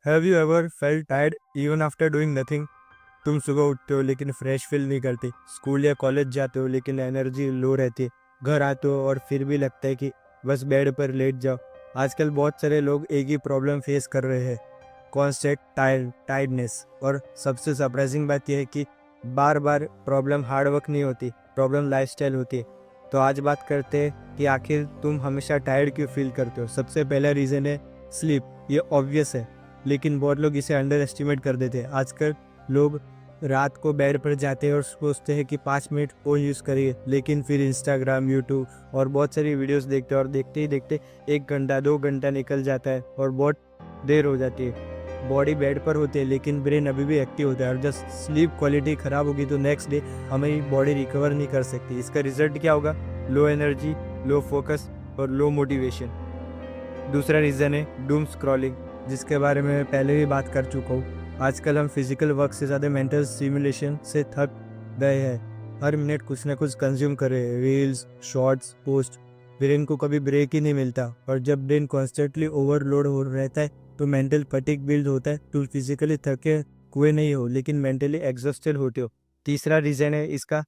Have you ever felt tired even after doing nothing? तुम सुबह उठते हो लेकिन फ्रेश फील नहीं करते, स्कूल या कॉलेज जाते हो लेकिन एनर्जी लो रहती है, घर आते हो और फिर भी लगता है कि बस बेड पर लेट जाओ। आजकल बहुत सारे लोग एक ही प्रॉब्लम फेस कर रहे हैं, कॉन्स्टेंट टायर्डनेस। और सबसे सरप्राइजिंग बात यह है कि बार बार प्रॉब्लम हार्ड वर्क नहीं होती, प्रॉब्लम लाइफस्टाइल होती है। तो आज बात करते हैं कि आखिर तुम हमेशा टायर्ड क्यों फील करते हो। सबसे पहला रीज़न है स्लीप। ये ऑब्वियस है, लेकिन बहुत लोग इसे अंडर एस्टिमेट कर देते हैं। आजकल लोग रात को बेड पर जाते हैं और सोचते हैं कि 5 मिनट फ़ोन यूज़ करिए, लेकिन फिर इंस्टाग्राम, यूट्यूब और बहुत सारी वीडियोस देखते हैं और देखते ही देखते 1 घंटा 2 घंटा निकल जाता है और बहुत देर हो जाती है। बॉडी बेड पर होती है लेकिन ब्रेन अभी भी एक्टिव होता है, और जब स्लीप क्वालिटी ख़राब होगी तो नेक्स्ट डे हमारी बॉडी रिकवर नहीं कर सकती। इसका रिजल्ट क्या होगा? लो एनर्जी, लो फोकस और लो मोटिवेशन। दूसरा रीज़न है डूम स्क्रॉलिंग, जिसके बारे में मैं पहले भी बात कर चुका हूँ। आजकल हम फिजिकल वर्क से ज़्यादा मेंटल स्टिमुलेशन से थक गए हैं। हर मिनट कुछ ना कुछ कंज्यूम कर रहे हैं, रील्स, शॉर्ट्स, पोस्ट। ब्रेन को कभी ब्रेक ही नहीं मिलता, और जब ब्रेन कॉन्स्टेंटली ओवरलोड हो रहता है तो मेंटल फटीग बिल्ड होता है। तुम फिजिकली थके हुए नहीं हो लेकिन मेंटली एग्जॉस्टेड होते हो। तीसरा रीज़न है इसका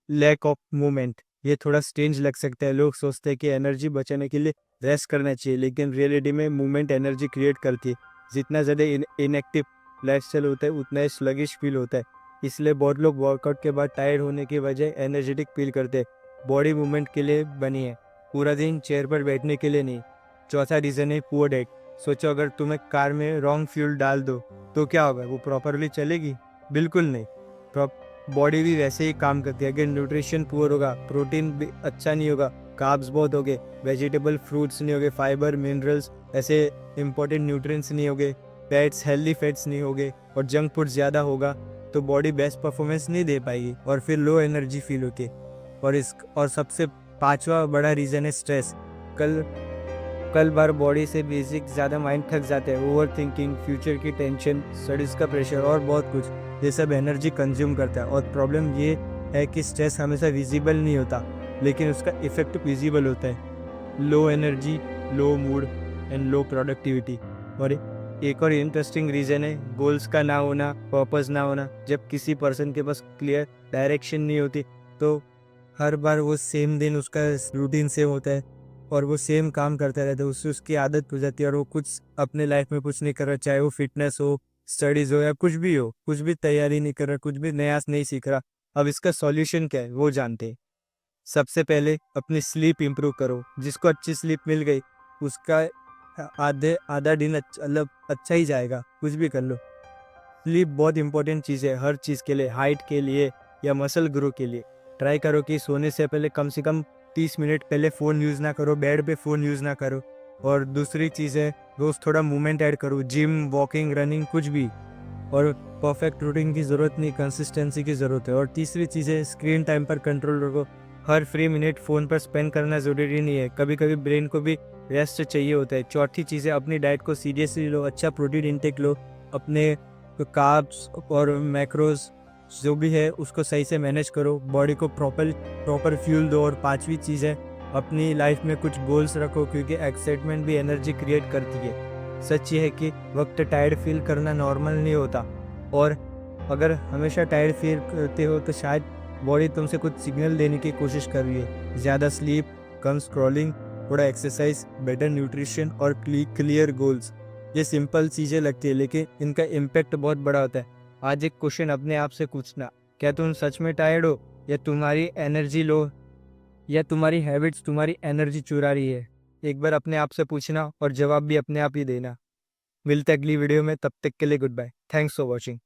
लैक ऑफ मूवमेंट। ये थोड़ा स्ट्रेंज लग सकता है, लोग सोचते हैं कि एनर्जी बचाने के लिए रेस्ट करना चाहिए, लेकिन रियलिटी में मूवमेंट एनर्जी क्रिएट करती है। जितना ज़्यादा इनएक्टिव लाइफस्टाइल होता है उतना ही स्लगिश फील होता है। इसलिए बहुत लोग वर्कआउट के बाद टायर्ड होने की बजाय एनर्जेटिक फील करते हैं। बॉडी मूवमेंट के लिए बनी है, पूरा दिन चेयर पर बैठने के लिए नहीं। चौथा रीज़न है पुअर डाइट। सोचो, अगर तुम्हें कार में रॉन्ग फ्यूल डाल दो तो क्या होगा? वो प्रॉपरली चलेगी? बिल्कुल नहीं। बॉडी भी वैसे ही काम करती है। अगर न्यूट्रिशन पुअर होगा, प्रोटीन भी अच्छा नहीं होगा, कार्ब्स बहुत हो गए, वेजिटेबल फ्रूट्स नहीं होगे, फाइबर मिनरल्स ऐसे इंपॉर्टेंट न्यूट्रिएंट्स नहीं होगे, फैट्स हेल्दी फैट्स नहीं होगे, और जंक फूड ज़्यादा होगा तो बॉडी बेस्ट परफॉर्मेंस नहीं दे पाएगी और फिर लो एनर्जी फील होती है। और सबसे पांचवा बड़ा रीज़न है स्ट्रेस। कल कल बार बॉडी से बेसिक ज़्यादा माइंड थक जाते हैं। ओवर थिंकिंग, फ्यूचर की टेंशन, स्टडीज़ का प्रेशर और बहुत कुछ, ये सब एनर्जी कंज्यूम करता है। और प्रॉब्लम ये है कि स्ट्रेस हमेशा विजिबल नहीं होता, लेकिन उसका इफेक्ट विजिबल होता है। Low energy, low mood and low productivity. और एक और इंटरेस्टिंग रीज़न है गोल्स का ना होना, पर्पस ना होना। जब किसी पर्सन के पास क्लियर डायरेक्शन नहीं होती तो हर बार वो सेम दिन उसका रूटीन सेम होता है और वो सेम काम करता रहता है, उससे उसकी आदत हो जाती है और वो कुछ अपने लाइफ में कुछ नहीं कर रहा, चाहे वो फिटनेस हो, स्टडीज हो या कुछ भी हो, कुछ भी तैयारी नहीं कर रहा, कुछ भी नया नहीं सीख रहा। अब इसका सॉल्यूशन क्या है वो जानते हैं। सबसे पहले अपनी स्लीप इंप्रूव करो। जिसको अच्छी स्लीप मिल गई उसका आधे आधा दिन मतलब अच्छा ही जाएगा, कुछ भी कर लो। स्लीप बहुत इंपॉर्टेंट चीज़ है हर चीज़ के लिए, हाइट के लिए या मसल ग्रो के लिए। ट्राई करो कि सोने से पहले कम से कम 30 मिनट पहले फ़ोन यूज़ ना करो, बेड पे फ़ोन यूज़ ना करो। और दूसरी चीज़ है, रोज़ थोड़ा मूवमेंट ऐड करो, जिम, वॉकिंग, रनिंग, कुछ भी। और परफेक्ट रूटीन की ज़रूरत नहीं, कंसिस्टेंसी की ज़रूरत है। और तीसरी चीज़ है स्क्रीन टाइम पर कंट्रोल रखो। हर फ्री मिनट फ़ोन पर स्पेंड करना ज़रूरी नहीं है, कभी कभी ब्रेन को भी रेस्ट चाहिए होता है। चौथी चीज़ है अपनी डाइट को सीरियसली लो, अच्छा प्रोटीन इंटेक लो, अपने कार्ब्स और मैक्रोज जो भी है उसको सही से मैनेज करो, बॉडी को प्रॉपर फ्यूल दो। और पांचवी चीज़ है अपनी लाइफ में कुछ गोल्स रखो, क्योंकि एक्साइटमेंट भी एनर्जी क्रिएट करती है। सच ये है कि वक्त टायर्ड फील करना नॉर्मल नहीं होता, और अगर हमेशा टायर्ड फील करते हो तो शायद बॉडी तुमसे कुछ सिग्नल देने की कोशिश कर रही है। ज़्यादा स्लीप, कम स्क्रॉलिंग, थोड़ा एक्सरसाइज, बेटर न्यूट्रिशन और क्लियर गोल्स। ये सिंपल चीज़ें लगती है लेकिन इनका इम्पैक्ट बहुत बड़ा होता है। आज एक क्वेश्चन अपने आप से पूछना, क्या तुम सच में टायर्ड हो, या तुम्हारी एनर्जी लो, या तुम्हारी हैबिट्स तुम्हारी एनर्जी चुरा रही है? एक बार अपने आप से पूछना और जवाब भी अपने आप ही देना। मिलते हैं अगली वीडियो में, तब तक के लिए good bye. Thanks for watching.